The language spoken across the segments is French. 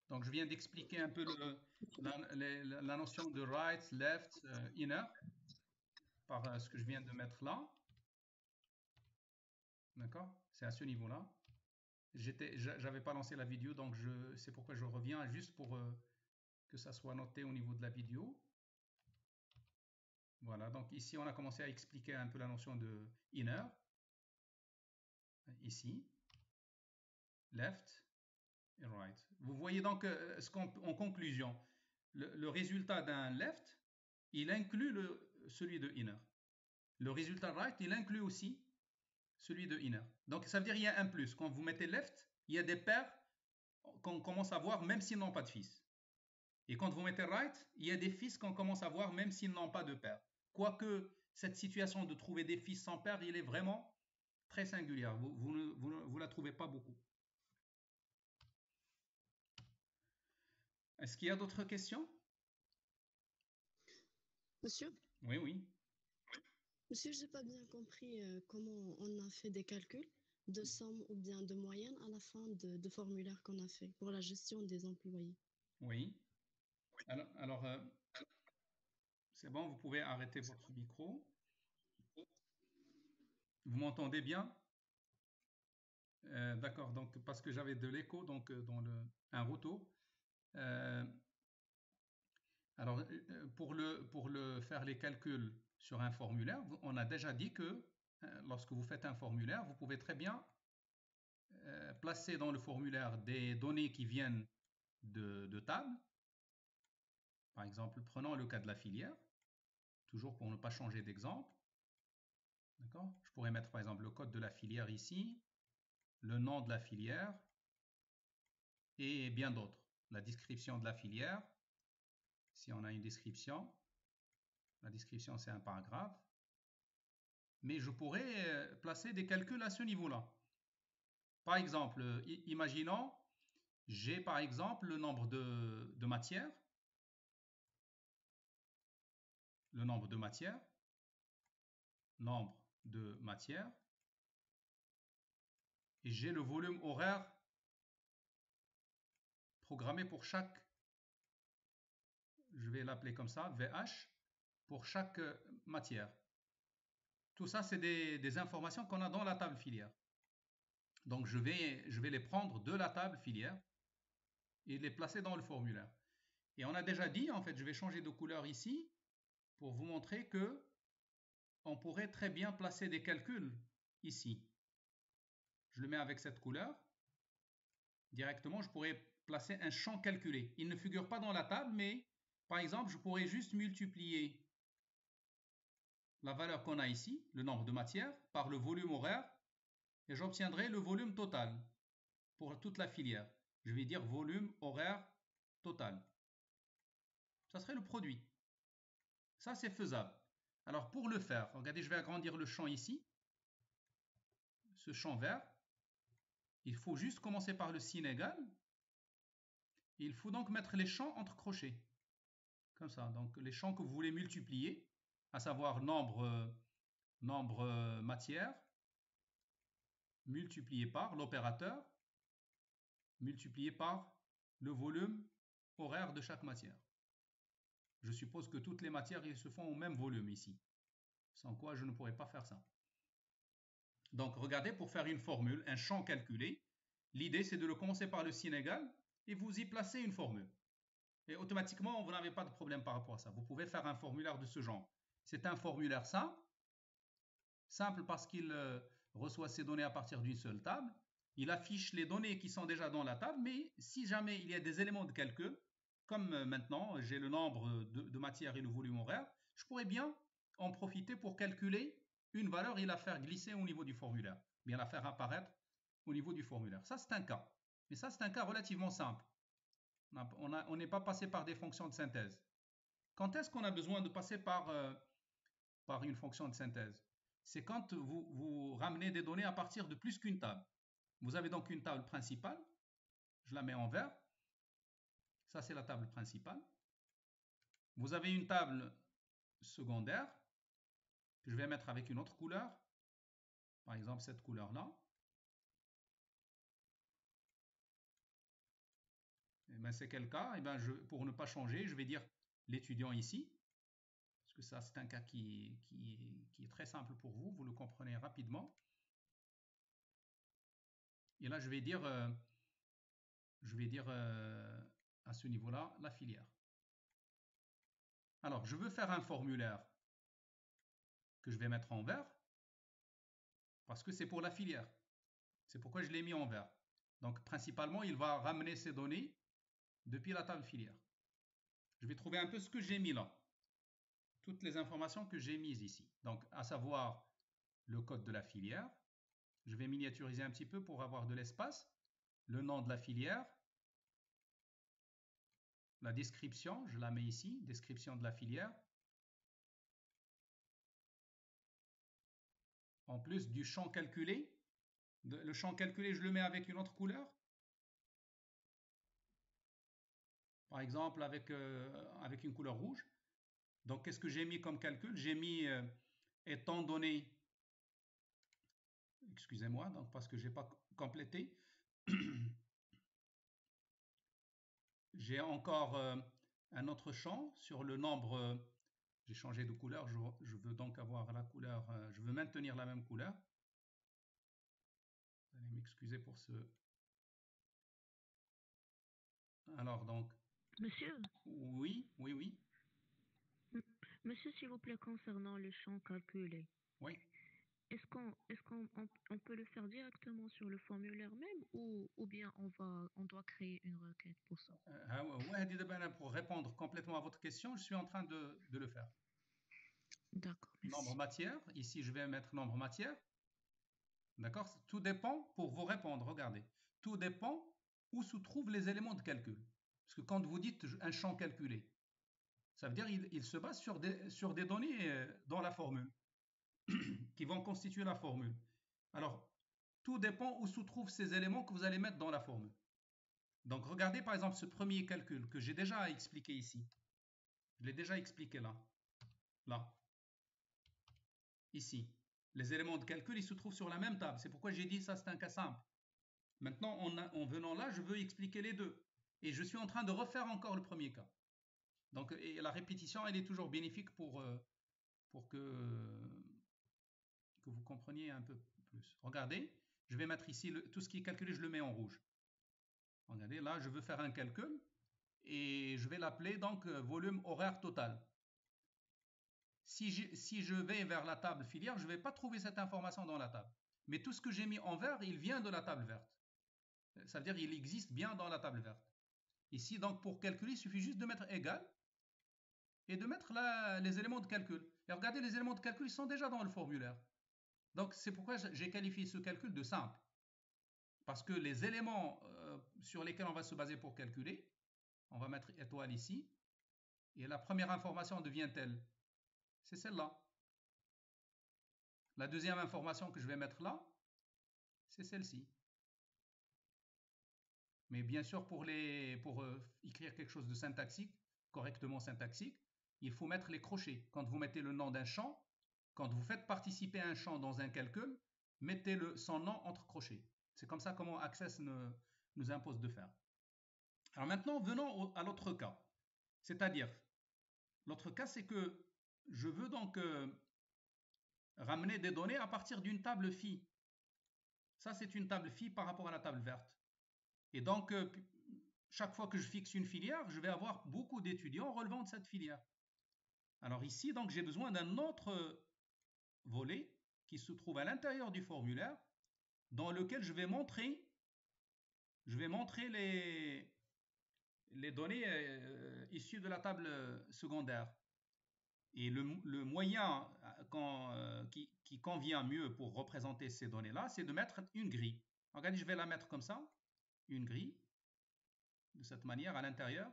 Donc, je viens d'expliquer un peu la notion de right, left, inner, par ce que je viens de mettre là. D'accord? C'est à ce niveau-là. J'avais pas lancé la vidéo, donc c'est pourquoi je reviens juste pour que ça soit noté au niveau de la vidéo. Voilà, donc ici on a commencé à expliquer un peu la notion de inner. Ici, left et right. Vous voyez donc en conclusion, le résultat d'un left, il inclut celui de inner. Le résultat right, il inclut aussi celui de inner. Donc ça veut dire qu'il y a un plus. Quand vous mettez left, il y a des paires qu'on commence à voir même s'ils n'ont pas de fils. Et quand vous mettez right, il y a des fils qu'on commence à voir même s'ils n'ont pas de père. Quoique cette situation de trouver des fils sans père, il est vraiment très singulière. Vous la trouvez pas beaucoup. Est-ce qu'il y a d'autres questions? Monsieur? Oui, oui. Monsieur, j'ai pas bien compris comment on a fait des calculs de somme ou bien de moyenne à la fin de formulaire qu'on a fait pour la gestion des employés. Oui. Alors c'est bon, vous pouvez arrêter votre micro. Vous m'entendez bien? D'accord, donc parce que j'avais de l'écho donc dans un retour. Euh, alors pour faire les calculs sur un formulaire, on a déjà dit que lorsque vous faites un formulaire, vous pouvez très bien placer dans le formulaire des données qui viennent de table. Par exemple, prenons le cas de la filière, toujours pour ne pas changer d'exemple. D'accord? Je pourrais mettre par exemple le code de la filière ici, le nom de la filière et bien d'autres. La description de la filière, si on a une description, la description c'est un paragraphe, mais je pourrais placer des calculs à ce niveau-là. Par exemple, imaginons, j'ai par exemple le nombre de matières, le nombre de matières, nombre de matières, et j'ai le volume horaire programmé pour chaque, je vais l'appeler comme ça, VH, pour chaque matière. Tout ça, c'est des informations qu'on a dans la table filière. Donc, je vais les prendre de la table filière et les placer dans le formulaire. Et on a déjà dit, en fait, je vais changer de couleur ici pour vous montrer que on pourrait très bien placer des calculs ici. Je le mets avec cette couleur. Directement, je pourrais placer un champ calculé. Il ne figure pas dans la table, mais par exemple, je pourrais juste multiplier la valeur qu'on a ici, le nombre de matières, par le volume horaire, et j'obtiendrai le volume total pour toute la filière. Je vais dire volume horaire total. Ça serait le produit. Ça, c'est faisable. Alors, pour le faire, regardez, je vais agrandir le champ ici, ce champ vert. Il faut juste commencer par le signe égal. Il faut donc mettre les champs entre crochets. Comme ça. Donc, les champs que vous voulez multiplier, à savoir nombre matière, multiplié par l'opérateur, multiplié par le volume horaire de chaque matière. Je suppose que toutes les matières se font au même volume ici, sans quoi je ne pourrais pas faire ça. Donc regardez, pour faire une formule, un champ calculé, l'idée c'est de le commencer par le signe égal et vous y placez une formule. Et automatiquement, vous n'avez pas de problème par rapport à ça. Vous pouvez faire un formulaire de ce genre. C'est un formulaire simple, simple parce qu'il reçoit ses données à partir d'une seule table. Il affiche les données qui sont déjà dans la table, mais si jamais il y a des éléments de calcul, comme maintenant j'ai le nombre de matières et le volume horaire, je pourrais bien en profiter pour calculer une valeur et la faire glisser au niveau du formulaire, bien la faire apparaître au niveau du formulaire. Ça, c'est un cas. Mais ça, c'est un cas relativement simple. On n'est pas passé par des fonctions de synthèse. Quand est-ce qu'on a besoin de passer par une fonction de synthèse? C'est quand vous ramenez des données à partir de plus qu'une table. Vous avez donc une table principale, je la mets en vert, ça c'est la table principale. Vous avez une table secondaire, que je vais mettre avec une autre couleur, par exemple cette couleur-là. ben, c'est quel cas? Eh ben, pour ne pas changer, je vais dire l'étudiant ici, parce que ça, c'est un cas qui est très simple pour vous, vous le comprenez rapidement. Et là, je vais dire à ce niveau-là, la filière. Alors, je veux faire un formulaire que je vais mettre en vert, parce que c'est pour la filière. C'est pourquoi je l'ai mis en vert. Donc, principalement, il va ramener ces données depuis la table filière. Je vais trouver un peu ce que j'ai mis là. Toutes les informations que j'ai mises ici. Donc, à savoir le code de la filière. Je vais miniaturiser un petit peu pour avoir de l'espace. Le nom de la filière. La description, je la mets ici. Description de la filière. En plus du champ calculé. Le champ calculé, je le mets avec une autre couleur. Par exemple, avec une couleur rouge. Donc, qu'est-ce que j'ai mis comme calcul? J'ai mis étant donné, excusez-moi, donc parce que je n'ai pas complété. J'ai encore un autre champ sur le nombre. J'ai changé de couleur. Je veux donc avoir la couleur. Je veux maintenir la même couleur. Vous allez m'excuser pour ce. Alors donc. Monsieur? Oui, oui, oui. Monsieur, s'il vous plaît, concernant le champ calculé. Oui. Est-ce qu'on peut le faire directement sur le formulaire même ou bien on doit créer une requête pour ça? Pour répondre complètement à votre question, je suis en train de le faire. D'accord, merci. Nombre matière, ici je vais mettre nombre matière. D'accord? Tout dépend, pour vous répondre, regardez. Tout dépend où se trouvent les éléments de calcul. Parce que quand vous dites un champ calculé, ça veut dire qu'il se base sur des données dans la formule, qui vont constituer la formule. Alors, tout dépend où se trouvent ces éléments que vous allez mettre dans la formule. Donc, regardez par exemple ce premier calcul que j'ai déjà expliqué ici. Je l'ai déjà expliqué là. Là. Ici. Les éléments de calcul, ils se trouvent sur la même table. C'est pourquoi j'ai dit ça, c'est un cas simple. Maintenant, en venant là, je veux expliquer les deux. Et je suis en train de refaire encore le premier cas. Donc, et la répétition, elle est toujours bénéfique pour que vous compreniez un peu plus. Regardez, je vais mettre ici tout ce qui est calculé, je le mets en rouge. Regardez, là, je veux faire un calcul et je vais l'appeler donc volume horaire total. Si je vais vers la table filière, je ne vais pas trouver cette information dans la table. Mais tout ce que j'ai mis en vert, il vient de la table verte. Ça veut dire qu'il existe bien dans la table verte. Ici, donc, pour calculer, il suffit juste de mettre égal et de mettre là les éléments de calcul. Et regardez, les éléments de calcul, ils sont déjà dans le formulaire. Donc, c'est pourquoi j'ai qualifié ce calcul de simple. Parce que les éléments sur lesquels on va se baser pour calculer, on va mettre étoile ici, et la première information devient telle. C'est celle-là. La deuxième information que je vais mettre là, c'est celle-ci. Mais bien sûr, pour écrire quelque chose de syntaxique, correctement syntaxique, il faut mettre les crochets. Quand vous mettez le nom d'un champ, quand vous faites participer un champ dans un calcul, mettez son nom entre crochets. C'est comme ça comment Access nous impose de faire. Alors maintenant, venons à l'autre cas. C'est-à-dire, l'autre cas, c'est que je veux donc ramener des données à partir d'une table phi. Ça, c'est une table phi par rapport à la table verte. Et donc, chaque fois que je fixe une filière, je vais avoir beaucoup d'étudiants relevant de cette filière. Alors ici, donc, j'ai besoin d'un autre volet qui se trouve à l'intérieur du formulaire dans lequel je vais montrer les données issues de la table secondaire. Et le moyen qui convient mieux pour représenter ces données-là, c'est de mettre une grille. Regardez, je vais la mettre comme ça, une grille, de cette manière à l'intérieur.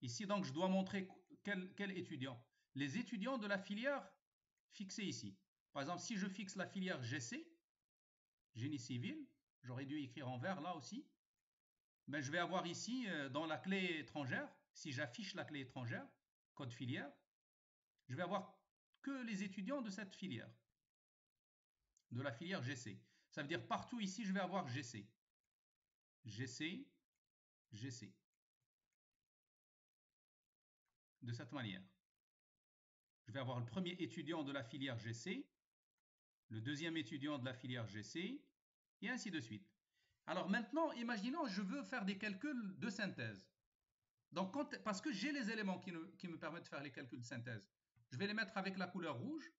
Ici, donc, je dois montrer quel étudiant. Les étudiants de la filière fixée ici. Par exemple, si je fixe la filière GC, génie civil, j'aurais dû écrire en vert là aussi, mais je vais avoir ici, dans la clé étrangère, si j'affiche la clé étrangère, code filière, je vais avoir que les étudiants de cette filière, de la filière GC. Ça veut dire partout ici, je vais avoir GC. GC, GC. De cette manière. Je vais avoir le premier étudiant de la filière GC, le deuxième étudiant de la filière GC, et ainsi de suite. Alors maintenant, imaginons, je veux faire des calculs de synthèse. Donc, parce que j'ai les éléments qui me permettent de faire les calculs de synthèse, je vais les mettre avec la couleur rouge.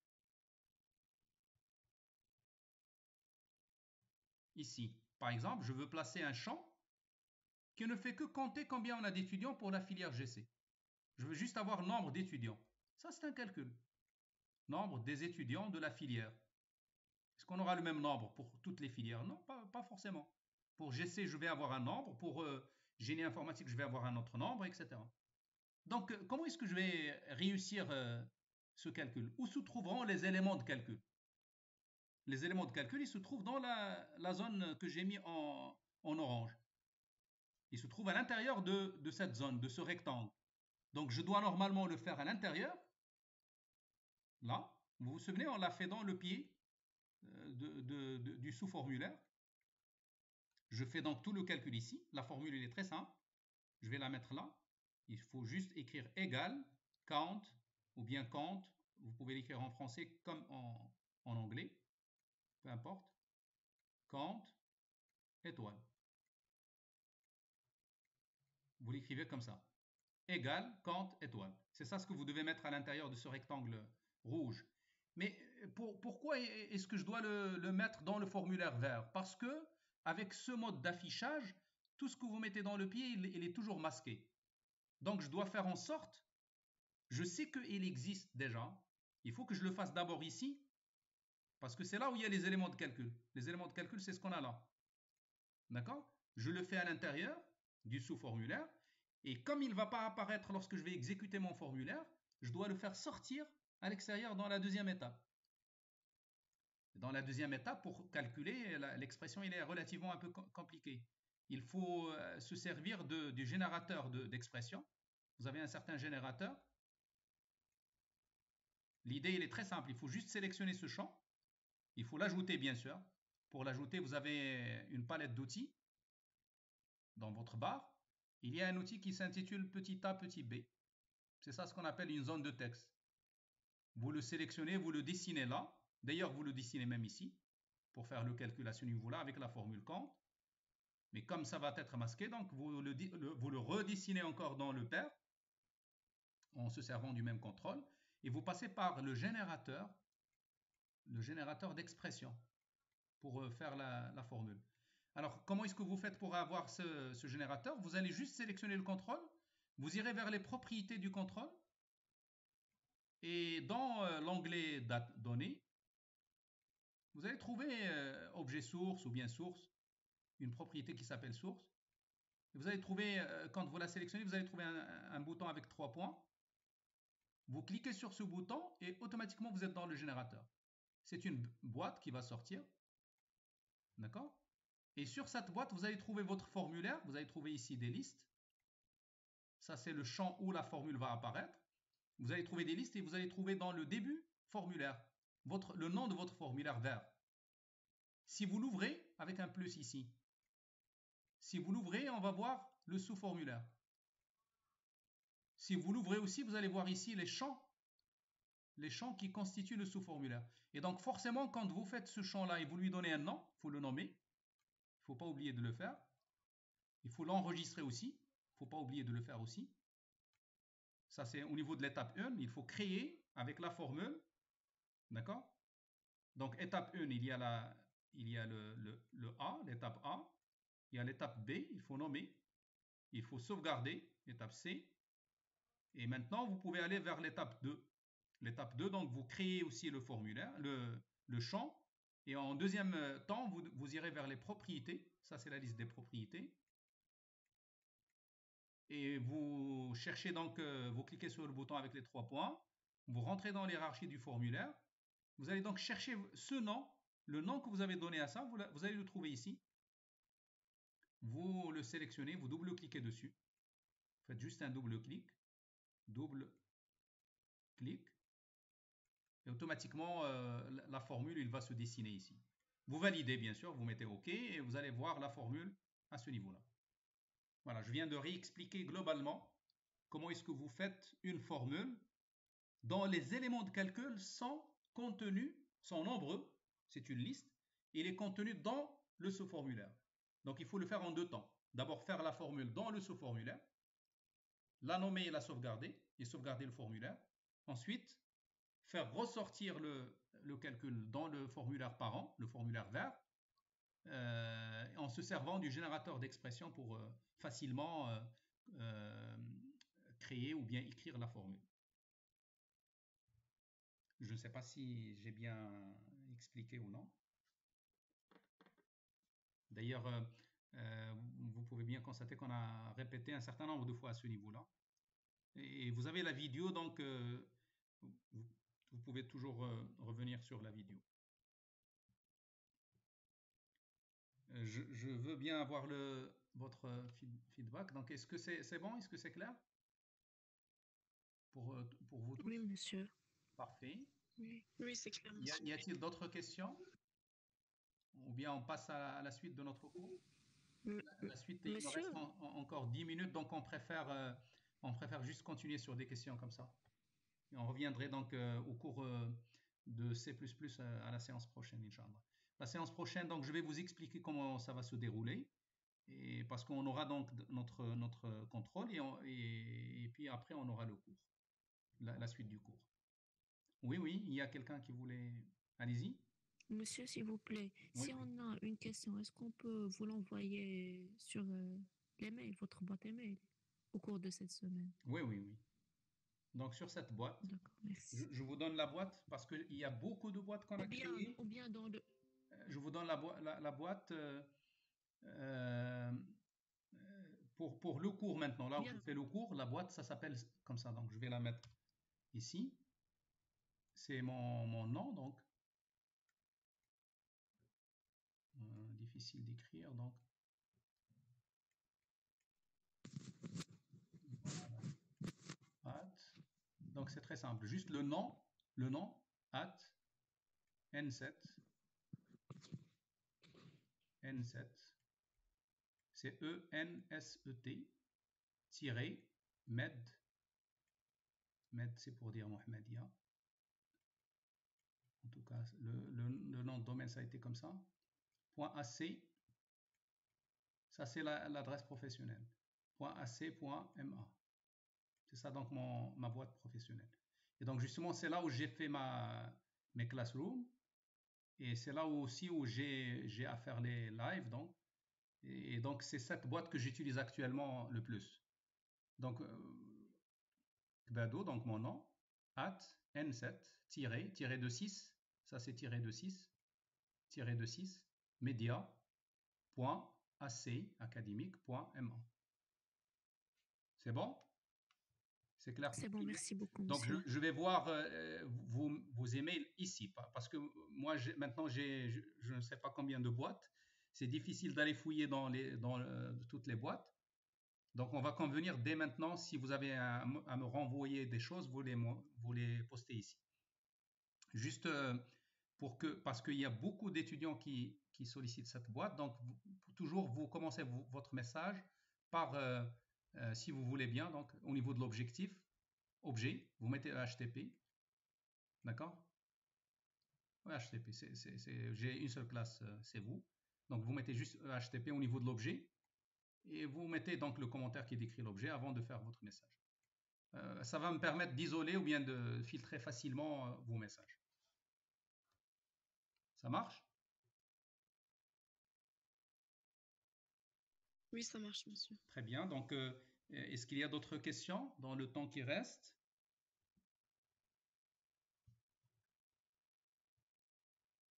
Ici, par exemple, je veux placer un champ qui ne fait que compter combien on a d'étudiants pour la filière GC. Je veux juste avoir le nombre d'étudiants. Ça, c'est un calcul. Nombre des étudiants de la filière. Est-ce qu'on aura le même nombre pour toutes les filières? Non, pas forcément. Pour GC, je vais avoir un nombre. Pour génie informatique, je vais avoir un autre nombre, etc. Donc, comment est-ce que je vais réussir ce calcul? Où se trouveront les éléments de calcul? Les éléments de calcul, ils se trouvent dans la zone que j'ai mis en orange. Ils se trouvent à l'intérieur de cette zone, de ce rectangle. Donc, je dois normalement le faire à l'intérieur. Là, vous vous souvenez, on l'a fait dans le pied du sous-formulaire. Je fais donc tout le calcul ici. La formule, elle est très simple. Je vais la mettre là. Il faut juste écrire égal, count, ou bien count. Vous pouvez l'écrire en français comme en anglais. Peu importe. Count, étoile. Vous l'écrivez comme ça. Égal, count, étoile. C'est ça ce que vous devez mettre à l'intérieur de ce rectangle rouge. Mais pourquoi est-ce que je dois le mettre dans le formulaire vert? Parce que avec ce mode d'affichage, tout ce que vous mettez dans le pied, il est toujours masqué. Donc je dois faire en sorte, je sais qu'il existe déjà, il faut que je le fasse d'abord ici, parce que c'est là où il y a les éléments de calcul. Les éléments de calcul, c'est ce qu'on a là. D'accord? Je le fais à l'intérieur du sous-formulaire, et comme il ne va pas apparaître lorsque je vais exécuter mon formulaire, je dois le faire sortir à l'extérieur dans la deuxième étape. Dans la deuxième étape, pour calculer, l'expression est relativement un peu compliquée. Il faut se servir du générateur d'expression. Vous avez un certain générateur. L'idée, elle est très simple. Il faut juste sélectionner ce champ. Il faut l'ajouter, bien sûr. Pour l'ajouter, vous avez une palette d'outils dans votre barre. Il y a un outil qui s'intitule petit a, petit b. C'est ça ce qu'on appelle une zone de texte. Vous le sélectionnez, vous le dessinez là. D'ailleurs, vous le dessinez même ici pour faire le calcul à ce niveau-là avec la formule count. Mais comme ça va être masqué, donc vous le redessinez encore dans le pair en se servant du même contrôle et vous passez par le générateur d'expression pour faire la formule. Alors, comment est-ce que vous faites pour avoir ce générateur? Vous allez juste sélectionner le contrôle, vous irez vers les propriétés du contrôle et dans l'onglet données, vous allez trouver objet source ou bien source, une propriété qui s'appelle source. Vous allez trouver, quand vous la sélectionnez, vous allez trouver un bouton avec 3 points. Vous cliquez sur ce bouton et automatiquement vous êtes dans le générateur. C'est une boîte qui va sortir. D'accord? Et sur cette boîte, vous allez trouver votre formulaire. Vous allez trouver ici des listes. Ça, c'est le champ où la formule va apparaître. Vous allez trouver des listes et vous allez trouver dans le début formulaire le nom de votre formulaire vert. Si vous l'ouvrez avec un plus ici, si vous l'ouvrez, on va voir le sous-formulaire. Si vous l'ouvrez aussi, vous allez voir ici les champs qui constituent le sous-formulaire. Et donc forcément, quand vous faites ce champ-là et vous lui donnez un nom, il faut le nommer. Il ne faut pas oublier de le faire. Il faut l'enregistrer aussi. Il ne faut pas oublier de le faire aussi. Ça, c'est au niveau de l'étape 1. Il faut créer avec la formule. D'accord? Donc, étape 1, il y a le A, l'étape A. Il y a l'étape B, il faut nommer. Il faut sauvegarder, étape C. Et maintenant, vous pouvez aller vers l'étape 2. L'étape 2, donc vous créez aussi le formulaire, le champ. Et en deuxième temps, vous irez vers les propriétés. Ça, c'est la liste des propriétés. Et vous cherchez donc, vous cliquez sur le bouton avec les 3 points. Vous rentrez dans l'hiérarchie du formulaire. Vous allez donc chercher ce nom, le nom que vous avez donné à ça. Vous allez le trouver ici. Vous le sélectionnez, vous double-cliquez dessus. Faites juste un double-clic. Double-clic. Et automatiquement, la formule, il va se dessiner ici. Vous validez, bien sûr, vous mettez OK et vous allez voir la formule à ce niveau-là. Voilà, je viens de réexpliquer globalement comment est-ce que vous faites une formule dont les éléments de calcul sont contenus, sont nombreux, c'est une liste, et il est contenu dans le sous-formulaire. Donc il faut le faire en 2 temps. D'abord faire la formule dans le sous-formulaire, la nommer et la sauvegarder, et sauvegarder le formulaire. Ensuite, faire ressortir le calcul dans le formulaire parent, le formulaire vert, en se servant du générateur d'expression pour facilement euh, créer ou bien écrire la formule. Je ne sais pas si j'ai bien expliqué ou non. D'ailleurs, vous pouvez bien constater qu'on a répété un certain nombre de fois à ce niveau-là. Et vous avez la vidéo, donc vous pouvez toujours revenir sur la vidéo. Je veux bien avoir votre feedback. Donc, est-ce que c'est bon? Est-ce que c'est clair pour vous tous? Oui, monsieur. Parfait. Oui, oui, c'est clair, monsieur. Y a-t-il d'autres questions? Ou bien on passe à la suite de notre cours? La suite, il nous reste Monsieur, encore 10 minutes, donc on préfère juste continuer sur des questions comme ça. Et on reviendrait donc au cours de C++ à la séance prochaine, Inch'Allah. La séance prochaine, donc je vais vous expliquer comment ça va se dérouler, et parce qu'on aura donc notre contrôle, et puis après on aura le cours, la suite du cours. Oui, oui, il y a quelqu'un qui voulait... Allez-y. monsieur, s'il vous plaît, Oui, si on a une question, est-ce qu'on peut vous l'envoyer sur l'email, votre boîte email, au cours de cette semaine? oui, oui, oui. Donc sur cette boîte, D'accord, merci. je vous donne la boîte parce qu'il y a beaucoup de boîtes qu'on a créées. Ou bien dans le... Je vous donne la boîte euh, pour le cours maintenant. Là où Bien, je fais le cours, la boîte, ça s'appelle comme ça. Donc je vais la mettre ici. C'est mon nom, donc. Difficile d'écrire, donc. Voilà. Donc c'est très simple. Juste le nom, @n7, n7, c'est ENSET, tiré, med, c'est pour dire Mohamedia. En tout cas, le nom de domaine, ça a été comme ça. .ac, ça c'est l'adresse professionnelle. .ac.ma. C'est ça donc ma boîte professionnelle. Et donc justement, c'est là où j'ai fait mes classrooms. Et c'est là aussi où j'ai à faire les lives. Et donc c'est cette boîte que j'utilise actuellement le plus. Donc, Kbado, donc mon nom, @n7, tiré de 6, ça c'est tiré de 6, media.ac académique.ma. C'est bon? C'est clair pour c'est tout bon, le monde? merci beaucoup, Donc monsieur. je vais voir vos emails ici, parce que moi maintenant je ne sais pas combien de boîtes. C'est difficile d'aller fouiller dans toutes les boîtes. Donc on va convenir dès maintenant, si vous avez à me renvoyer des choses, vous les postez ici. Juste parce qu'il y a beaucoup d'étudiants qui sollicitent cette boîte, donc toujours vous commencez votre message par, si vous voulez bien, donc au niveau de l'objectif, objet, vous mettez HTTP, d'accord? HTTP, j'ai une seule classe, c'est vous. Donc vous mettez juste HTTP au niveau de l'objet, et vous mettez donc le commentaire qui décrit l'objet avant de faire votre message. Ça va me permettre d'isoler ou bien de filtrer facilement vos messages. Ça marche? Oui, ça marche, monsieur. Très bien. Donc, est-ce qu'il y a d'autres questions dans le temps qui reste?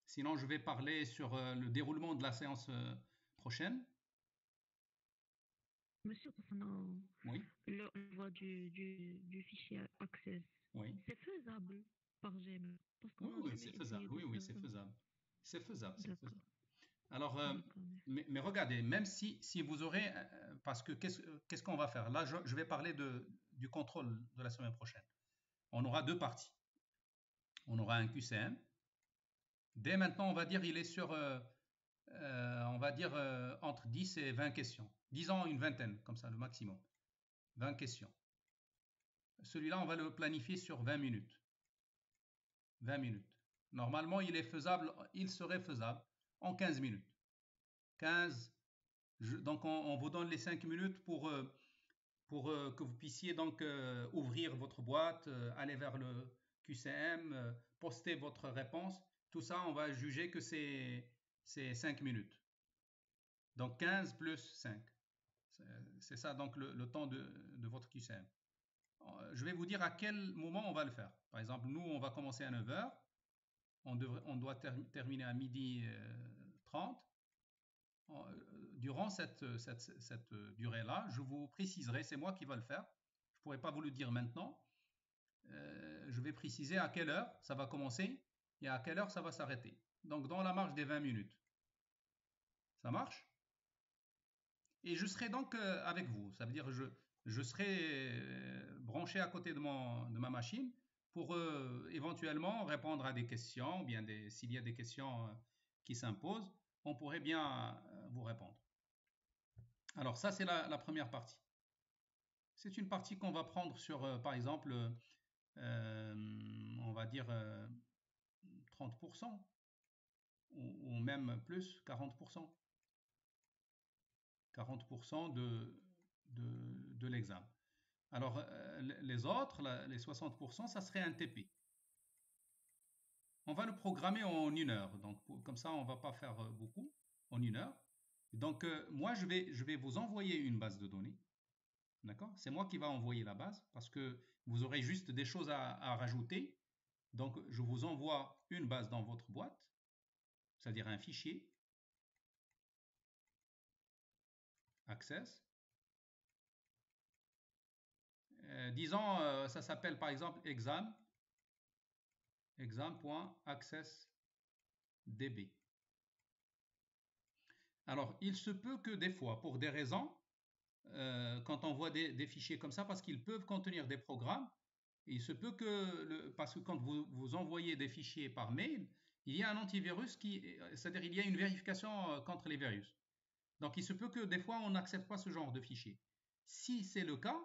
Sinon, je vais parler sur le déroulement de la séance prochaine. Monsieur, concernant Oui, l'envoi du fichier Access, oui. c'est faisable par Gmail parce qu'on Oui, n'a oui, jamais c'est faisable. essayé de Oui, oui, faire c'est ça. faisable. C'est faisable, c'est D'accord, faisable. Alors, d'accord, merci. mais regardez, même si vous aurez, parce que qu'est-ce qu'on va faire? Là, je vais parler du contrôle de la semaine prochaine. On aura 2 parties. On aura un QCM. Dès maintenant, on va dire, il est sur on va dire entre 10 et 20 questions. Disons une vingtaine, comme ça, le maximum. 20 questions. Celui-là, on va le planifier sur 20 minutes. 20 minutes. Normalement, il serait faisable en 15 minutes. 15, donc on vous donne les 5 minutes pour que vous puissiez donc ouvrir votre boîte, aller vers le QCM, poster votre réponse. Tout ça, on va juger que c'est 5 minutes. Donc 15 plus 5. C'est ça donc le temps de votre QCM. Je vais vous dire à quel moment on va le faire. Par exemple, nous, on va commencer à 9 h. On doit terminer à 12h30. Durant cette durée-là, je vous préciserai, c'est moi qui vais le faire. Je ne pourrai pas vous le dire maintenant. Je vais préciser à quelle heure ça va commencer et à quelle heure ça va s'arrêter. Donc, dans la marge des 20 minutes. Ça marche? Et je serai donc avec vous. Ça veut dire je serai branché à côté de ma machine pour éventuellement répondre à des questions, ou bien s'il y a des questions qui s'imposent, on pourrait bien vous répondre. Alors ça, c'est la première partie. C'est une partie qu'on va prendre sur, par exemple, on va dire 30%, ou même plus, 40%. 40% de l'examen. Alors, les autres, les 60%, ça serait un TP. On va le programmer en 1 heure. Donc, comme ça, on ne va pas faire beaucoup, en 1 heure. Donc, moi, je vais vous envoyer une base de données. D'accord? C'est moi qui va envoyer la base parce que vous aurez juste des choses à rajouter. Donc, je vous envoie une base dans votre boîte, c'est-à-dire un fichier. Access. Disons, ça s'appelle par exemple exam.accessdb. Alors, il se peut que des fois, pour des raisons, quand on voit des fichiers comme ça, parce qu'ils peuvent contenir des programmes, il se peut que, parce que quand vous envoyez des fichiers par mail, il y a un antivirus c'est-à-dire il y a une vérification contre les virus. Donc, il se peut que des fois, on n'accepte pas ce genre de fichier. Si c'est le cas,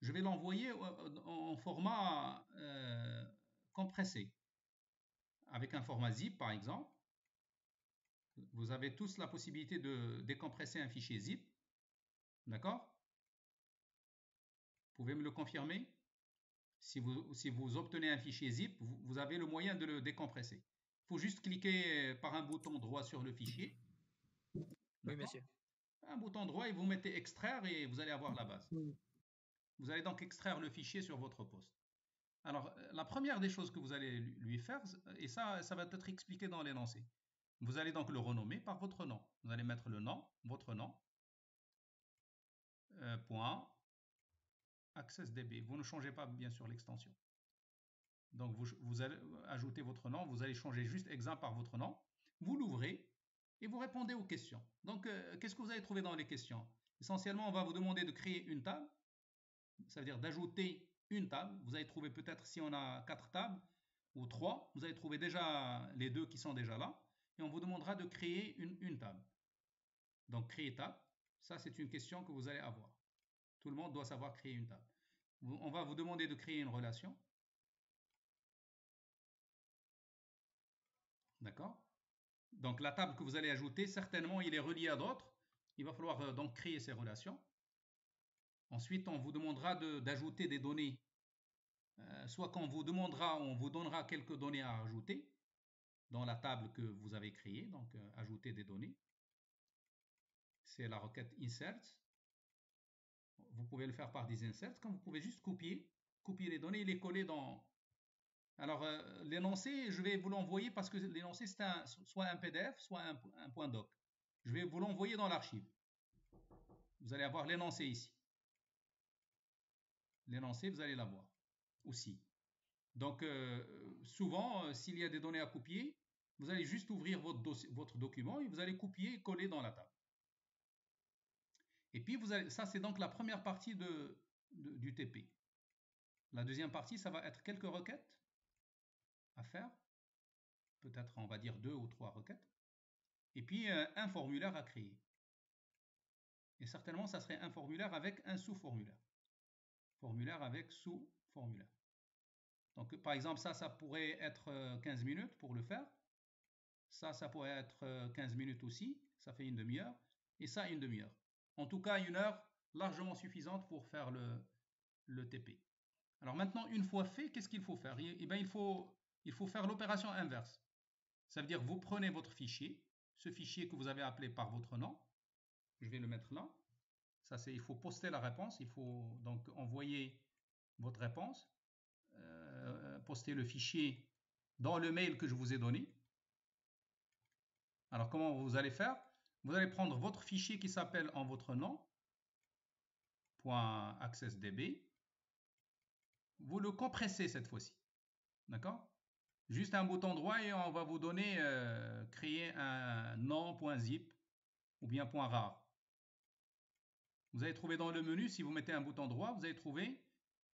je vais l'envoyer en format compressé, avec un format zip par exemple. Vous avez tous la possibilité de décompresser un fichier zip. D'accord? Vous pouvez me le confirmer? Si vous obtenez un fichier zip, vous avez le moyen de le décompresser. Il faut juste cliquer par un bouton droit sur le fichier. Oui, monsieur. Un bouton droit et vous mettez extraire et vous allez avoir la base. Vous allez donc extraire le fichier sur votre poste. Alors, la première des choses que vous allez lui faire, et ça va être expliqué dans l'énoncé. Vous allez donc le renommer par votre nom. Vous allez mettre le nom, votre nom, point accessdb. Vous ne changez pas bien sûr l'extension. Donc vous allez ajouter votre nom, vous allez changer juste exam par votre nom. Vous l'ouvrez et vous répondez aux questions. Donc, qu'est-ce que vous allez trouver dans les questions? Essentiellement, on va vous demander de créer une table. Ça veut dire d'ajouter une table. Vous allez trouver peut-être, si on a 4 tables ou 3, vous allez trouver déjà les 2 qui sont déjà là. Et on vous demandera de créer une table. Donc, créer table, ça c'est une question que vous allez avoir. Tout le monde doit savoir créer une table. On va vous demander de créer une relation. D'accord? Donc, la table que vous allez ajouter, certainement, il est relié à d'autres. Il va falloir donc créer ces relations. Ensuite, on vous demandera d'ajouter des données. Soit qu'on vous demandera, on vous donnera quelques données à ajouter dans la table que vous avez créée. Donc, ajouter des données. C'est la requête insert. Vous pouvez le faire par des inserts. Quand vous pouvez juste copier les données et les coller dans... Alors, l'énoncé, je vais vous l'envoyer parce que l'énoncé, c'est soit un PDF, soit un point doc. Je vais vous l'envoyer dans l'archive. Vous allez avoir l'énoncé ici. L'énoncé, vous allez l'avoir aussi. Donc, souvent, s'il y a des données à copier, vous allez juste ouvrir votre document et vous allez copier et coller dans la table. Et puis, ça, c'est donc la première partie du TP. La deuxième partie, ça va être quelques requêtes à faire. Peut-être, on va dire 2 ou 3 requêtes. et puis un formulaire à créer. Et certainement, ça serait un formulaire avec un sous-formulaire. Formulaire avec sous-formulaire. Donc, par exemple, ça pourrait être 15 minutes pour le faire. Ça pourrait être 15 minutes aussi. Ça fait une demi-heure. Et ça, une demi-heure. En tout cas, une heure largement suffisante pour faire le TP. Alors maintenant, une fois fait, qu'est-ce qu'il faut faire? Eh bien, il faut faire l'opération inverse. Ça veut dire, vous prenez votre fichier, ce fichier que vous avez appelé par votre nom. Je vais le mettre là. Ça, c'est, il faut poster la réponse. Il faut donc envoyer votre réponse. Poster le fichier dans le mail que je vous ai donné. Alors, comment vous allez faire? Vous allez prendre votre fichier qui s'appelle en votre nom, .accessdb. Vous le compressez cette fois-ci. D'accord? Juste un bouton droit et on va vous donner créer un nom.zip ou bien .rar. Vous allez trouver dans le menu, si vous mettez un bouton droit, vous allez trouver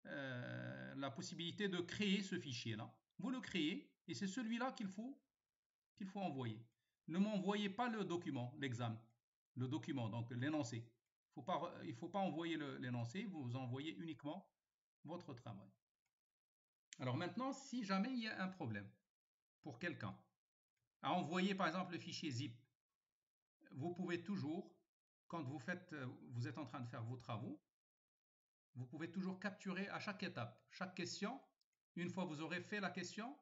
la possibilité de créer ce fichier-là. Vous le créez et c'est celui-là qu'il faut envoyer. Ne m'envoyez pas le document, l'examen, le document, donc l'énoncé. Il ne faut pas envoyer l'énoncé, vous envoyez uniquement votre travail. Alors maintenant, si jamais il y a un problème pour quelqu'un à envoyer par exemple le fichier zip, vous pouvez toujours, quand vous êtes en train de faire vos travaux, vous pouvez toujours capturer à chaque étape, chaque question. Une fois que vous aurez fait la question,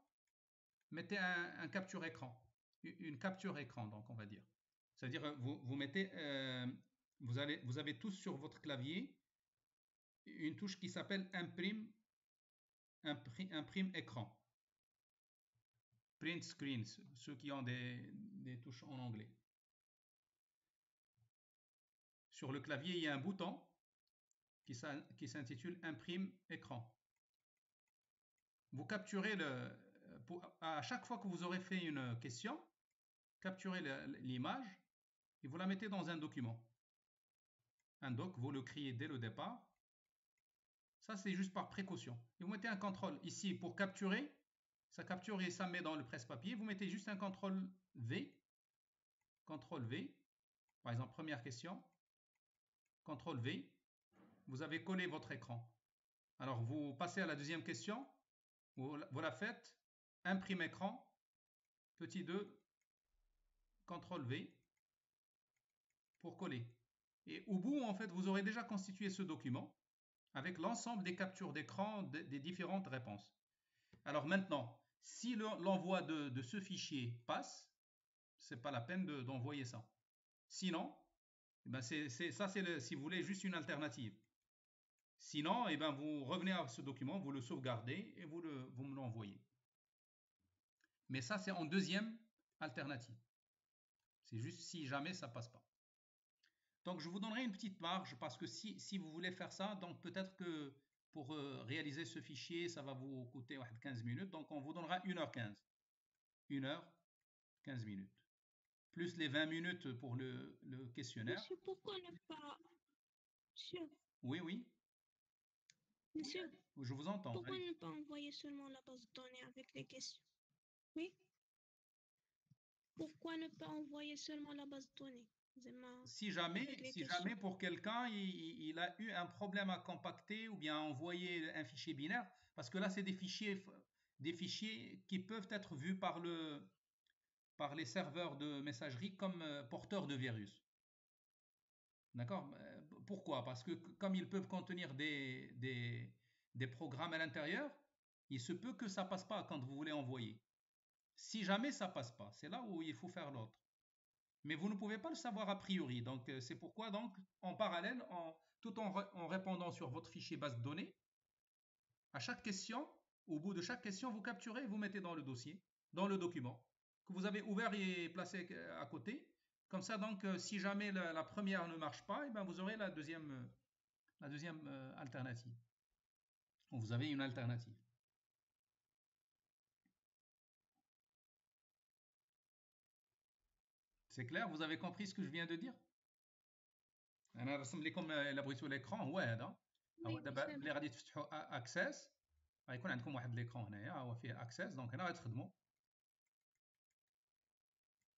mettez un capture écran, une capture écran, donc on va dire. C'est-à-dire vous mettez, vous avez tous sur votre clavier une touche qui s'appelle imprime écran. Print screen, ceux qui ont des touches en anglais. Sur le clavier, il y a un bouton qui s'intitule imprime écran. Vous capturez à chaque fois que vous aurez fait une question, capturez l'image et vous la mettez dans un document. Un doc, vous le créez dès le départ. Ça, c'est juste par précaution. Et vous mettez un contrôle ici pour capturer. Ça capture et ça met dans le presse-papier. Vous mettez juste un contrôle V. Contrôle V. Par exemple, première question. Contrôle V. Vous avez collé votre écran. Alors, vous passez à la deuxième question. Vous la faites. Imprime écran. Petit 2. Contrôle V. Pour coller. Et au bout, en fait, vous aurez déjà constitué ce document avec l'ensemble des captures d'écran des différentes réponses. Alors maintenant, si l'envoi de ce fichier passe, c'est pas la peine d'envoyer ça. Sinon, eh ben c'est si vous voulez juste une alternative. Sinon, eh ben vous revenez à ce document, vous le sauvegardez et vous me l'envoyez. Mais ça, c'est en deuxième alternative. C'est juste si jamais ça passe pas. Donc, je vous donnerai une petite marge parce que si vous voulez faire ça, donc peut-être que pour réaliser ce fichier, ça va vous coûter 15 minutes. Donc, on vous donnera 1h15. 1h15 minutes. Plus les 20 minutes pour le questionnaire. Monsieur, pourquoi ne pas... Monsieur. Oui, oui. Monsieur. Je vous entends. Pourquoi allez. ne pas envoyer seulement la base de données avec les questions? Oui. Pourquoi ne pas envoyer seulement la base de données? Si jamais pour quelqu'un il a eu un problème à compacter ou bien à envoyer un fichier binaire, parce que là c'est des fichiers qui peuvent être vus par les serveurs de messagerie comme porteurs de virus. D'accord? Pourquoi? Parce que comme ils peuvent contenir des programmes à l'intérieur, il se peut que ça passe pas quand vous voulez envoyer. Si jamais ça passe pas, c'est là où il faut faire l'autre. Mais vous ne pouvez pas le savoir a priori. Donc, c'est pourquoi, donc, en parallèle, tout en répondant sur votre fichier base de données, à chaque question, au bout de chaque question, vous capturez et vous mettez dans le dossier, dans le document, que vous avez ouvert et placé à côté. Comme ça, donc, si jamais la première ne marche pas, et ben vous aurez la deuxième alternative. Vous avez une alternative. C'est clair? Vous avez compris ce que je viens de dire? انا رسم لكم الا بغيتوا ليكرون هو هذا. هو دابا ملي غادي تفتحوا اكسس غيكون عندكم واحد ليكرون هنايا هو فيه اكسس. دونك هنا غتخدموا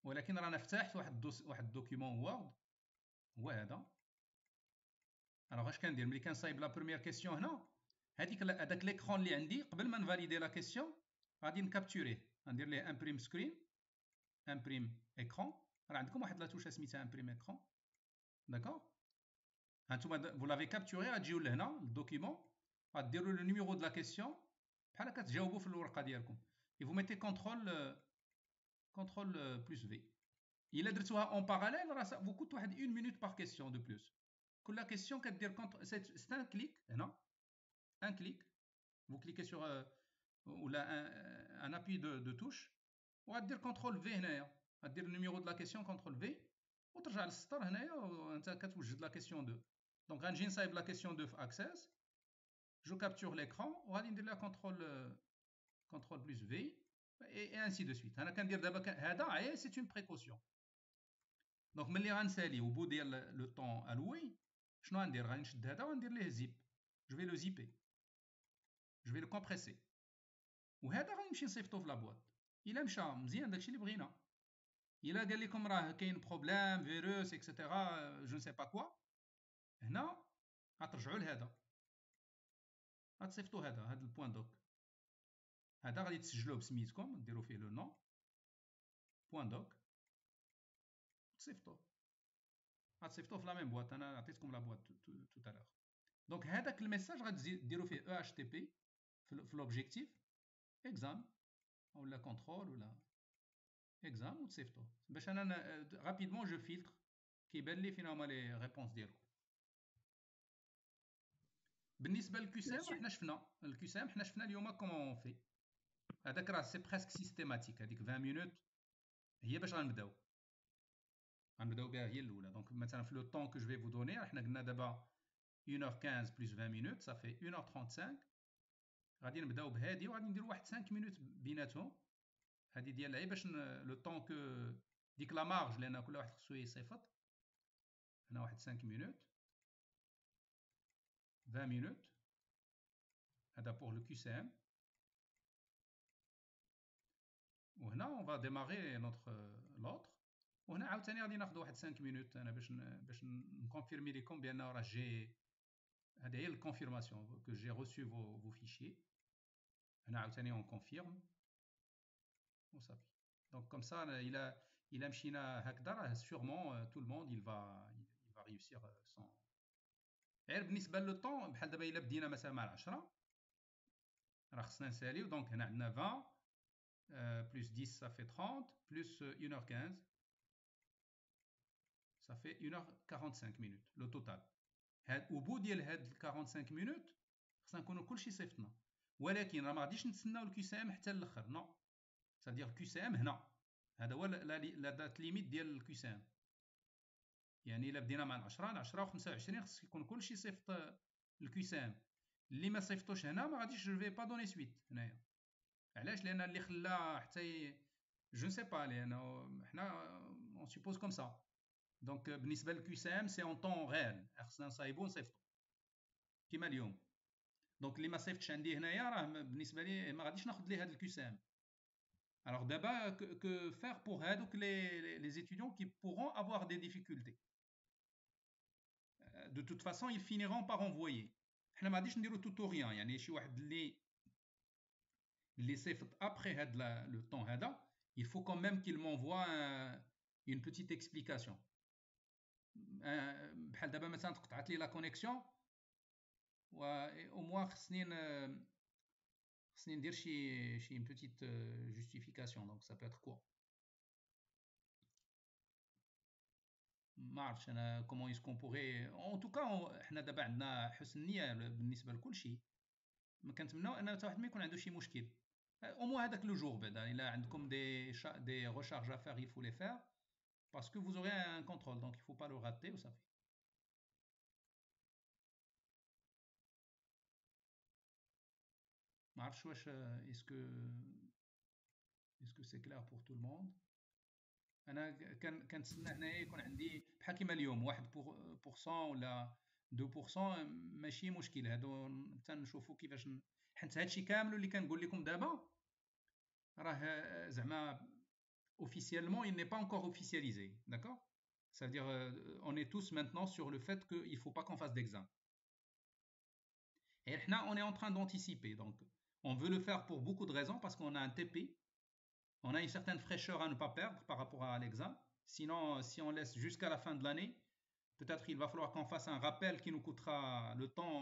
ولكن رانا فتحت واحد الدوكيومون وورد هو هذا. الوغ اش كندير ملي كنصايب لا بروميير كيسيون هنا، هذاك ليكرون اللي عندي قبل ما نفاليدي لا كيسيون غادي نكابتوريه، غندير ليه امبريم سكرين، امبريم ايكرون. راه عندكم واحد لا توشه سميتها امبريم ايكرون، داكور. هانتوما فو لافي كابتوري، غتجيو لهنا الدوكيومون، غديروا لو نيميرو دو لا كيسيون بحال كتجاوبوا في الورقه ديالكم. اي فو ميتي كونترول بلس في. الا درتوها اون باراليل راه فو كوت واحد 1 مينوت بار كيسيون دو بلس. كل كيسيون كدير سي ان كليك هنا، ان كليك vous cliquez sur ou là un appui de touche وغدير كونترول في هنايا، غدير النيميرو دو لا كيسيون كونترول في وترجع للسطر هنايا وانت كتوجد لا كيسيون 2. دونك غنجي نصايب لا كيسيون 2 في اكسس، جو كابتور ليكرون وغادي ندير لها كونترول بلس في اي انسي دو سويت. انا كندير دابا هذا عي سي اون بريكوسيون. دونك ملي غنسالي و بو ديال لو طون الوي شنو غندير؟ غادي نشد هذا وندير ليه زيب، جو في لو زيبي، جو في لو كومبريسي، وهذا غادي نمشي نصيفطو في لابواط. الا مشى مزيان داكشي اللي بغينا. الا قال لكم راه كاين بروبليم فيروس اكسيتيرا جو نسي با كوا، هنا غترجعوا لهذا، غتصيفطوا هذا البوان دوك. هذا غادي تسجلوه بسميتكم، ديروا فيه لو نون بوان دوك، تصيفطوه، غتصيفطوه في لا ميم بواط. انا عطيتكم لا بواط تو تالور. دونك هذاك الميساج غادي ديروا فيه او اتش تي بي في لوبجيكتيف اكزام ولا كونترول ولا اكزام وتصيفطوه باش انا رابيدمون جو فيلتر كيبان لي فين هما لي ريبونس ديالكم. بالنسبه للكيسام حنا شفنا الكيسام، حنا شفنا اليوم كومون في هذاك، راه سي بريسك سيستيماتيك. هذيك 20 مينوت هي باش غنبداو بها هي الاولى. دونك مثلا في لو طون كو جو في فو دوني، حنا قلنا دابا 1h15 بلس 20 مينوت صافي 1h35. غادي نبداو بهادي وغادي نديرو واحد 5 مينوت بيناتهم. هادي ديال العيب باش لو طون كو ديك لا مارج، لان كل واحد خصو يصيفط. هنا واحد 5 مينوت 20 مينوت، هذا بور لو QCM. وهنا اون فا ديماري نوتر لوتر، وهنا عاوتاني غادي ناخذ واحد 5 مينوت انا باش نكونفيرمي لكم بان راه جي. هذه هي الكونفيرماسيون كو جي روسو فو فيشي. هنا عاوتاني اون كونفيرم وصافي. دونك كوم سا الى مشينا هكذا راه سيغمون تو الموند il va réussir سون. غير بالنسبه لو طون بحال دابا الا بدينا مثلا مع 10 راه خصنا نساليو. دونك هنا عندنا 20 بلس 10 صافي 30 بلس 1h15 صافي 1h45 مينوت لو توتال. هاد او بو ديال هاد 45 مينوت خصنا نكونوا كلشي صيفطنا، ولكن راه ما غاديش نتسناو الكيسام حتى الاخر. نو سادير الكيسام هنا هذا هو لا دات ليميت ديال الكيسام. يعني الا بدينا مع 10 و 25 خص يكون كلشي صيفط الكيسام. اللي ما صيفطوش هنا ما غاديش جو في با دوني سويت هنايا. علاش؟ لان اللي خلا حتى جو نسي با، لانه حنا اون سيبوز كوم سا. دونك بالنسبه للكيسام سي اون طون ريال، خصنا نصايبو نصيفطو كيما اليوم. دونك اللي ما صيفطش عندي هنايا راه بالنسبه لي ما غاديش ناخذ ليه هاد الكيسام. Alors d'abord, que faire pour les étudiants qui pourront avoir des difficultés? De toute façon, ils finiront par envoyer. حنا ما غاديش نديرو tout ou rien. يعني شي واحد اللي صيفط après هاد le temps هذا، il faut quand même qu'il m'envoie une petite explication. بحال دابا مثلا تقطعت لي لا كونيكسيون و au moins خصني ندير شي une petite justification. Donc ça peut être quoi? ما عرفتش انا كومون يسكون بوغي. ان توكا حنا دابا عندنا حسن نيه بالنسبه لكل شيء، ما كنتمناو ان حتى واحد ما يكون عنده شي مشكل. او مو هذاك لو جور بعدا الا عندكم دي ريشارج ا فير il faut les faire parce que vous aurez un contrôle, donc il faut pas le rater وصافي. ما عرفتش واش اسكو سي كلير بور تو الموند. انا كنتسنى هنايا يكون عندي بحال كيما اليوم 1% ولا 2%، ماشي مشكل. هادو حتى نشوفوا كيفاش حيت هادشي كامل اللي كنقول لكم دابا راه زعما officiellement, il n'est pas encore officialisé, d'accord? C'est-à-dire, on est tous maintenant sur le fait qu'il ne faut pas qu'on fasse d'examen. Et là, on est en train d'anticiper, donc on veut le faire pour beaucoup de raisons, parce qu'on a un TP, on a une certaine fraîcheur à ne pas perdre par rapport à l'examen. Sinon, si on laisse jusqu'à la fin de l'année, peut-être il va falloir qu'on fasse un rappel qui nous coûtera le temps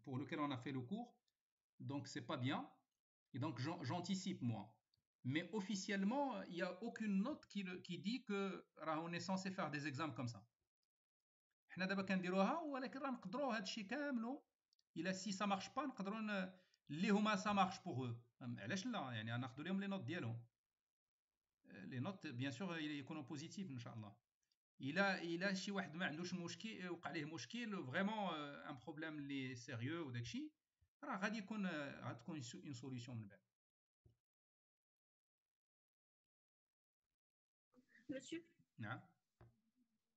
pour lequel on a fait le cours. Donc, c'est pas bien. Et donc, j'anticipe, moi. Mais officiellement, il n'y a aucune note qui dit que on est censé faire des examens comme ça. حنا دابا كنديروها ولكن راه نقدروا هذا الشيء كامله الا سي سا مارش با نقدروا اللي هما سا مارش بوغ علاش لا يعني ناخذوا لهم لي نوت ديالهم لي نوت بيان سور يكونوا بوزيتيف ان شاء الله الا شي واحد ما عندوش مشكل وقع عليه مشكل فريمون ان بروبليم لي سيريو وداك الشيء راه غادي تكون اون سوليوشن من بعد. Monsieur, نعم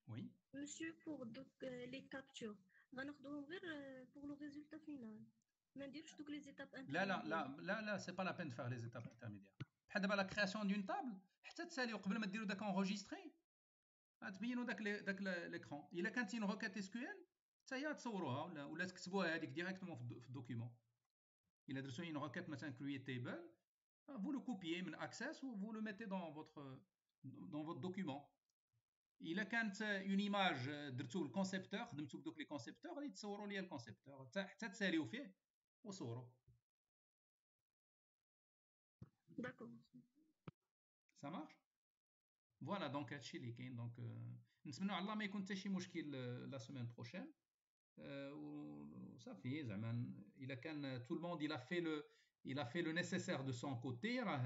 oui monsieur, pour les captures, غناخدوهم غير pour le résultat final. ما نديروش دوك les étapes لا c'est pas la peine de faire les étapes intermédiaires. بحال دابا la création d'une table حتى تساليو قبل ما ديروا داك enregistrer غتبينوا داك l'écran. الا كانت une requête SQL حتى هي تصوروها ولا تكتبوها هذيك ديريكتومون في الدوكيومون. الا درتو une requête مثلا create table, vous le copiez من access ou vous le mettez dans votre document. الا كانت اون ايماج درتو الكونسيبتور خدمتو بدوك لي كونسيبتور غادي تصوروا ليا الكونسيبتور حتى تساليو فيه وصوروا. D'accord. Ça marche. Voilà donc هادشي اللي كاين. دونك نتمنوا على الله ما يكون حتى شي مشكل لا سيمين بروشين وصافي زعما الا كان tout le monde il a fait le nécessaire de son côté راه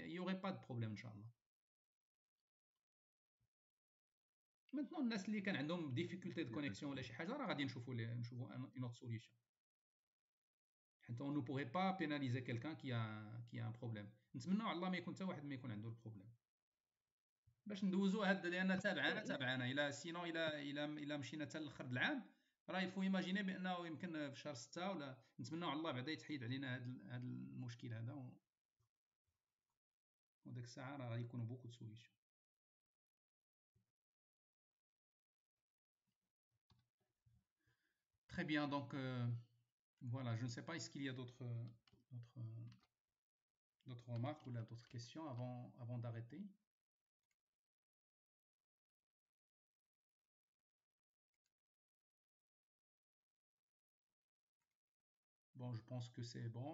il y aurait pas de problème ان شاء الله. Maintenant الناس اللي كان عندهم difficulté de connexion ولا شي حاجه راه غادي نشوفوا une autre solution. حتى on ne pourrait pas pénaliser quelqu'un qui a un problème. نتمنوا على الله ما يكون حتى واحد ما يكون عنده البروبليم باش ندوزو هاد لان تابعانا الا سينو الا مشينا حتى لاخر العام راه يفو ايماجيني بانه يمكن في شهر 6 ولا نتمنوا على الله بعدا يتحيد علينا هاد المشكل هذا وداك الساعه راه غادي يكونوا beaucoup de solutions. Très bien, donc voilà, je ne sais pas, est-ce qu'il y a d'autres remarques ou d'autres questions avant d'arrêter? Bon, je pense que c'est bon.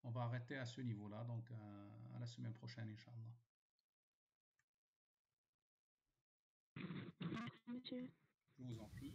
On va arrêter à ce niveau-là, donc à la semaine prochaine, Inch'Allah. Monsieur. Je vous en prie.